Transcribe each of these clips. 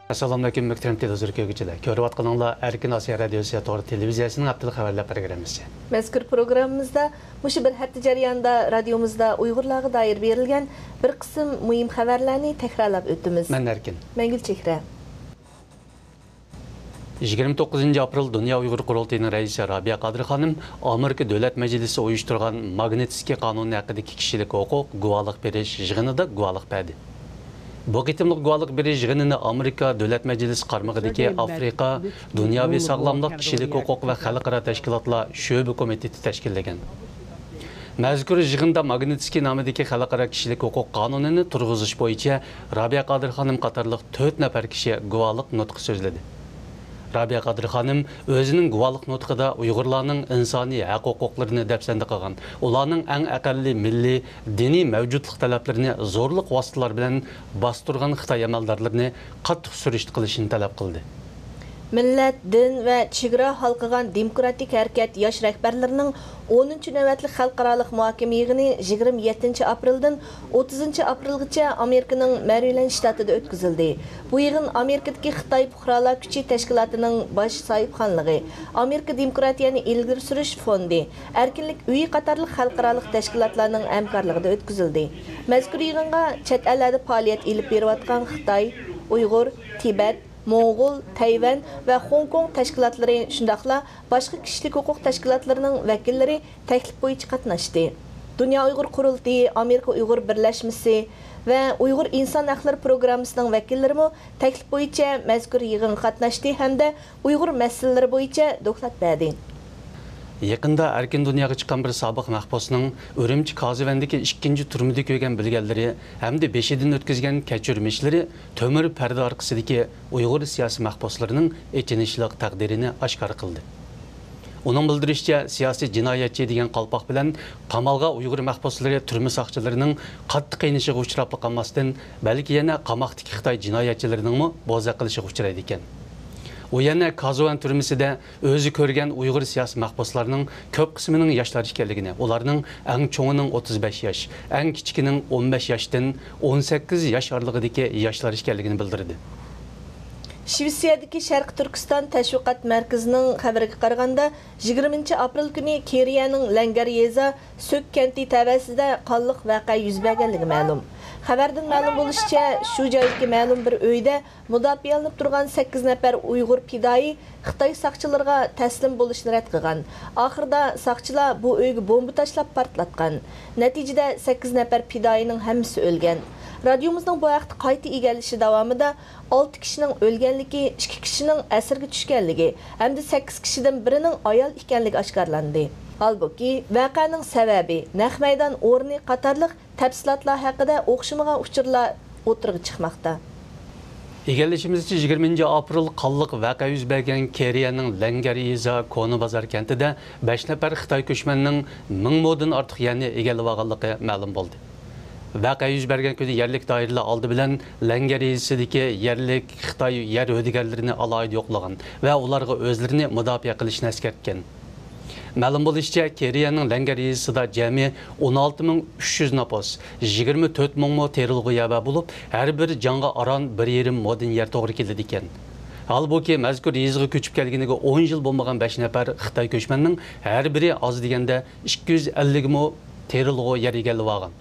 Assalamu alaikum muhtaram televizor ko'ruvchilar. Ko'rib atqaninglar Erkin Osiyo radiosi to'g'ri televiziyasining haftalık xabarlar programmasi. Mazkur programmamizda mushu bir hafta jarayonida radiomizda Uyg'urlarga doir berilgan bir qism muhim xabarlarni takrorlab o'tamiz. Men Erkin. Men Gulchehra. 29 aprel Dünya Uyghur Qurultayı'nın reisi Rabia Qadir Xanım, Amerika Dövlət Məclisi uyuşturgan Magnitski qanunu haqqındakı kişilik hüquq guvalıq beriş yığınında guvalıq berdi. Bu qitimlik guvalıq beriş yığınını Amerika Dövlət Məclisi qarmağıdakı Afrika, Dünyavi Sağlamlıq Kişilik Hüquq və Xalqara Təşkilatlar Şöbə Komiteti təşkilləgan. Məzkur yığında Magnitski namidagi Xalqara Kişilik Hüquq qanununu turg'uzish bo'yicha Rabia Qadir Xanım qatorliq 4 nafar kishi guvalıq nutqi so'zladi. Rabia Qadir Xanım özünün guvalıq nutqida Uyg'urlarning insoniy haq-huquqlarini dafsanda qilgan, ularning eng aqalli milliy, diniy mavjudlik talablarini zo'rliq vositalar bilan bostirgan Xitoy amaldorlarini qattiq surishti qilishini talab qildi. Millat, din və chegara hal qilgan demokratik harakat yosh rahbarlarining 10-chi navbatli xalqarалық muhokama yig'ini 27 apreldan 30 aprelgacha Amerikaning Maryland shtatida o'tkazildi. Bu yig'in Amerikadagi Xitoy fuqarolar kuchi tashkilotining bosh sohibxonligi, Amerika demokratiyani ilgari surish fondi, erkinlik uyi qatorliq xalqarалық tashkilotlarning hamkorligida o'tkazildi. Mazkur yig'inga chet ellarda faoliyat olib berayotgan Xitoy, Uyg'ur, Tibet, Moğol, Tayvan və Hong Kong təşkilatları, şundaqla başqa kişilik hüquq təşkilatlarının vəkilləri təklif boyunca qatnaşdı. Dünya Uyğur Qurultayı, Amerika Uyğur Birləşməsi və Uyğur İnsan Hüquqları Proqramısının vəkilləri mo təklif boyunca məzkur yığın qatnaşdı həm də Uyğur məsələləri boyunca doklad berdi. Yaqında Erkin Dunyoga chiqqan bir sobiq mahbusning Urumchi Qozivandagi 2-turmida ko'rgan bilganlari hamda 5-dan o'tkazgan kechirmishlari to'mir parda orqasidagi Uyg'ur siyosiy mahbuslarining echinishliq taqdirini oshkor qildi. Uning bildirishicha, siyosiy jinoyatchi degan qalpoq bilan qamalga Uyg'ur mahbuslari turma soqchilarining qattiq qiynishiga uchrab qolmasdan, balki yana qamoqdagi Xitoy jinoyatchilarining bo'za qilishiga uchraydi ekan. O yana Kazovan türməsində özü görgən Uyğur siyasi mahbuslarının köp qisminin yaşları ekanligini, ularning eng çoğunun 35 yaş, eng kichikinin 15 yaşdan 18 yaş aralığındakı yaşları ekanligini bildirdi. Shvetsiyadagi Sharq Turkiston tashviqot markazining xabariga qaraganda 20 aprel kuni Keriyaning Langaryeza Sök kenti tavasida qonliq voqea yuz berganligi ma'lum. Xabardan ma'lum bo'lishicha, shu joydagi ma'lum bir uyda mudofaalanib turgan 8 nafar Uyg'ur pidoi Xitoy soqchilariga taslim bo'lishni rad qilgan. Oxirida soqchilar bu uyga bomba tashlab portlatgan. Natijada 8 nafar pidoining hammasi o'lgan. Radiomuzning bu vaqt qayta egallishi davomida 6 kishining o'lganligi, 2 kishining asirga tushganligi hamda 8 kishidan birining ayol ekanligi oshkorlandi. Halbuki voqeaning sababi, naq maydon o'rni qatorliq tafsilotlar haqida o'xshamagan uchurlar o'tirg'i chiqmoqda. Egallashimizcha 20 aprel qonliq voqea yuz bergan Keriyaning Langaryeza Koni bozor kentida 5 nafar Xitoy ko'chmanning 1000 modan ortiq yerni egallab olganligi ma'lum bo'ldi. Voqea yuz bergan kuni yerlik doiralar oldi bilan Langaryezasidagi yerlik Xitoy yer hodigarlarini alohida yo'qlagan va ularga o'zlarini mudofaa qilishni eskartgan. Ma'lum bo'lishicha, Keriyaning Langaryezasida jami 16300 nafas, 24000 mo terilg'i yaba bo'lib, har bir jonga aron 1,5 modin yer to'g'ri keldi ekan. Halbuki mazkur yezg'i ko'chib kelganiga 10 yil bo'lmagan 5 nafar Xitoy ko'chmanning har biri oz deganda 250 mo terilg'i yer egallab olgan.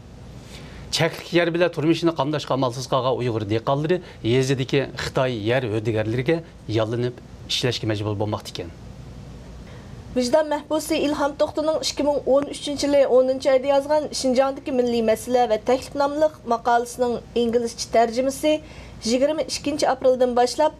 Çeklik yer bilan turmushini qamdashga amalsiz qolgan Uyg'ur dehqonlari yezidagi Xitoy yer hodigarlariga yollanib ishlashga majbur bo'lmoqda ekan. Vicdan mahbusi İlham Toxtuning 2013-yili 10-oyda yozgan Şinjandagi milliy masala va taklif nomli maqolasining inglizcha tarjimasi 22 apreldan boshlab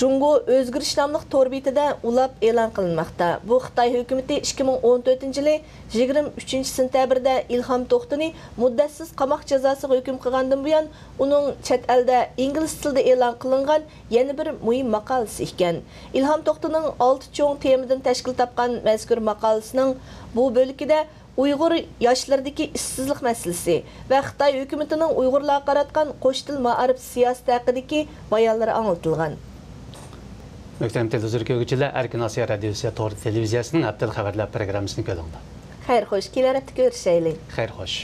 Jungo Özgürüş namlıq tor betida ulab e'lon qilinmoqda. Bu Xitoy hukumati 2014-yili 23 sentabrda İlham Toxtuni muddatsiz qamoq jazosiga hukm qilgandan buyon uning chet elda ingliz tilida e'lon qilingan yana bir muhim maqolasi ekan. İlham Toxtuning 6 cho'ng temadan tashkil topgan mazkur maqolasining bu bo'likida Uyg'ur yoshlardagi ishsizlik masalasi va Xitoy hukumatining Uyg'urlarga qaratgan qo'shtil ma'arif siyosati haqidagi bayonlari anlatilgan. Muhtaram televizor ko'ruvchilar, Erkin Osiyo radiosi to'g'ri televiziyasining haftalık xabarlar programmasini ko'ringlar. Xayr, xo'sh, kelar hafta ko'rishaylik. Xayr, xo'sh.